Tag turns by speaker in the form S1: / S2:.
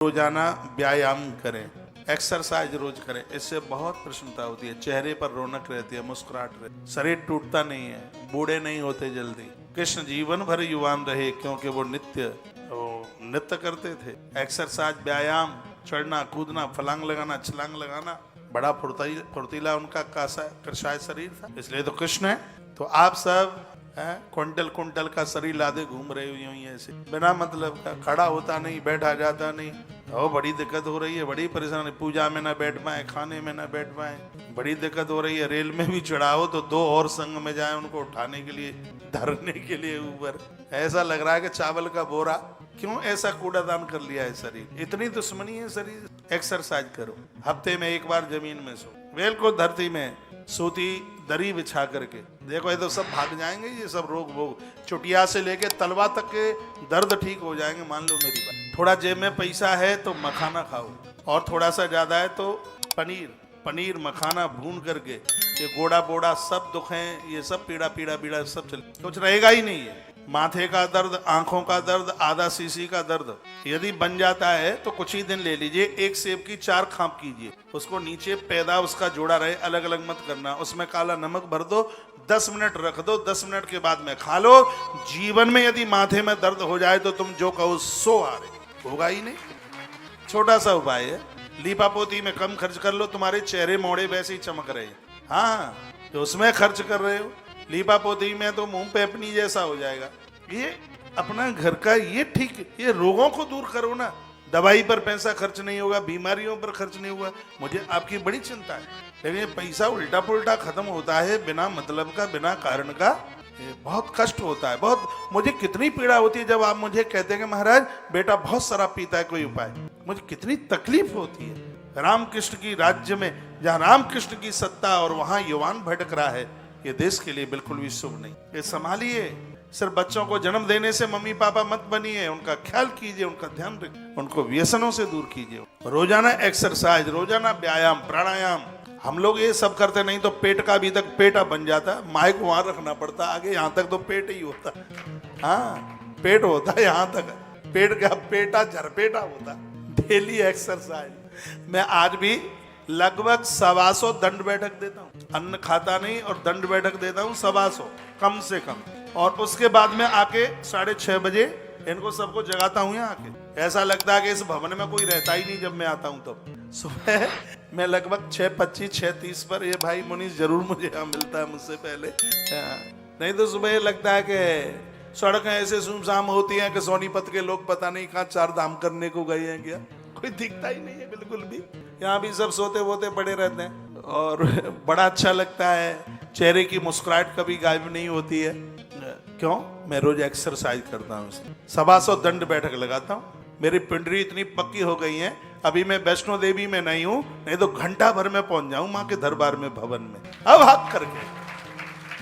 S1: रोजाना व्यायाम करें, एक्सरसाइज रोज करें, इससे बहुत प्रसन्नता होती है, चेहरे पर रौनक रहती है, मुस्कुराहट रहती है, शरीर टूटता नहीं है, बूढ़े नहीं होते जल्दी। कृष्ण जीवन भर युवान रहे क्योंकि वो नृत्य करते थे। एक्सरसाइज, व्यायाम, चढ़ना कूदना, फलांग लगाना, छलांग लगाना, बड़ा फुर्तीला उनका कृशाय शरीर था, इसलिए तो कृष्ण है। तो आप सब क्विंटल क्विंटल का शरीर लादे घूम रहे हो यूं ऐसे बिना मतलब का, खड़ा होता नहीं, बैठा जाता नहीं। ओ बड़ी दिक्कत हो रही है, बड़ी परेशानी, पूजा में ना बैठ पाए, खाने में ना बैठ पाए, बड़ी दिक्कत हो रही है। रेल में भी चढ़ाओ तो दो और संग में जाए उनको उठाने के लिए, धरने के लिए ऊपर। ऐसा लग रहा है कि चावल का बोरा, क्यों ऐसा कूड़ादान कर लिया है शरीर, इतनी दुश्मनी है शरीर। एक्सरसाइज करो, हफ्ते में एक बार जमीन में सो, वेल को धरती में सूती दरी बिछा करके देखो, ये तो सब भाग जाएंगे, ये सब रोग वोग, चुटिया से लेके तलवा तक के दर्द ठीक हो जाएंगे, मान लो मेरी बात। थोड़ा जेब में पैसा है तो मखाना खाओ, और थोड़ा सा ज्यादा है तो पनीर मखाना भून करके, ये गोड़ा बोड़ा सब दुख है, ये सब पीड़ा सब चल, कुछ रहेगा ही नहीं है। माथे का दर्द, आंखों का दर्द, आधा सीसी का दर्द यदि बन जाता है तो कुछ ही दिन ले लीजिए, एक सेब की 4 खांप कीजिए, उसको नीचे पैदा उसका जोड़ा रहे, अलग अलग मत करना, उसमें काला नमक भर दो, 10 मिनट रख दो, 10 मिनट के बाद में खा लो। जीवन में यदि माथे में दर्द हो जाए तो तुम जो कहो सो आ रहे, होगा ही नहीं। छोटा सा उपाय है, लीपा पोती में कम खर्च कर लो, तुम्हारे चेहरे मोड़े वैसे ही चमक रहे हैं। हाँ, तो उसमें खर्च कर रहे हो, लीपा पोती में तो मुंह पे अपनी जैसा हो जाएगा। ये अपना घर का ये ठीक, ये रोगों को दूर करो ना, दवाई पर पैसा खर्च नहीं होगा, बीमारियों पर खर्च नहीं होगा। मुझे आपकी बड़ी चिंता है, लेकिन ये पैसा उल्टा पुल्टा खत्म होता है बिना मतलब का, बिना कारण का, ये बहुत कष्ट होता है। बहुत मुझे कितनी पीड़ा होती है जब आप मुझे कहते हैं कि महाराज बेटा बहुत शराब पीता है, कोई उपाय। मुझे कितनी तकलीफ होती है। रामकृष्ण की राज्य में जहाँ रामकृष्ण की सत्ता और वहां युवान भटक रहा है, ये देश के लिए बिल्कुल भी शुभ नहीं। ये संभालिए। सिर्फ बच्चों को जन्म देने से मम्मी पापा मत बनिए, उनका ख्याल कीजिए, उनका ध्यान रखिए, उनको व्यसनों से दूर कीजिए। रोजाना एक्सरसाइज, रोजाना व्यायाम, प्राणायाम, हम लोग ये सब करते नहीं तो पेट का अभी तक पेटा बन जाता, माइक वहां रखना पड़ता, आगे यहाँ तक तो पेट ही होता। हाँ, पेट होता है यहाँ तक, पेट का पेटा झरपेटा होता। Daily exercise. मैं आज भी लगभग 125 दंड बैठक देता हूँ, अन्न खाता नहीं और दंड बैठक देता हूँ 125 कम से कम। और उसके बाद में आके 6:30 बजे इनको सबको जगाता हूँ यहाँ आके। ऐसा लगता है कि इस भवन में कोई रहता ही नहीं जब मैं आता हूँ तब। सुबह मैं लगभग 6:25 6:30 पर, ये भाई मुनीष जरूर मुझे यहाँ मिलता है मुझसे पहले, नहीं तो सुबह लगता है कि सड़कें ऐसे सुनसान होती हैं कि सोनीपत के लोग पता नहीं कहाँ 4 धाम करने को गए हैं क्या, कोई दिखता ही नहीं है बिल्कुल भी। यहाँ भी सब सोते वोते पड़े रहते हैं और बड़ा अच्छा लगता है, चेहरे की मुस्कुराहट कभी गायब नहीं होती है। क्यों? मैं रोज एक्सरसाइज करता हूँ, 125 दंड बैठक लगाता हूँ। मेरी पिंडली इतनी पक्की हो गई है, अभी मैं वैष्णो देवी में नहीं हूँ, नहीं तो घंटा भर में पहुंच जाऊं माँ के दरबार में, भवन में, अब हाथ करके।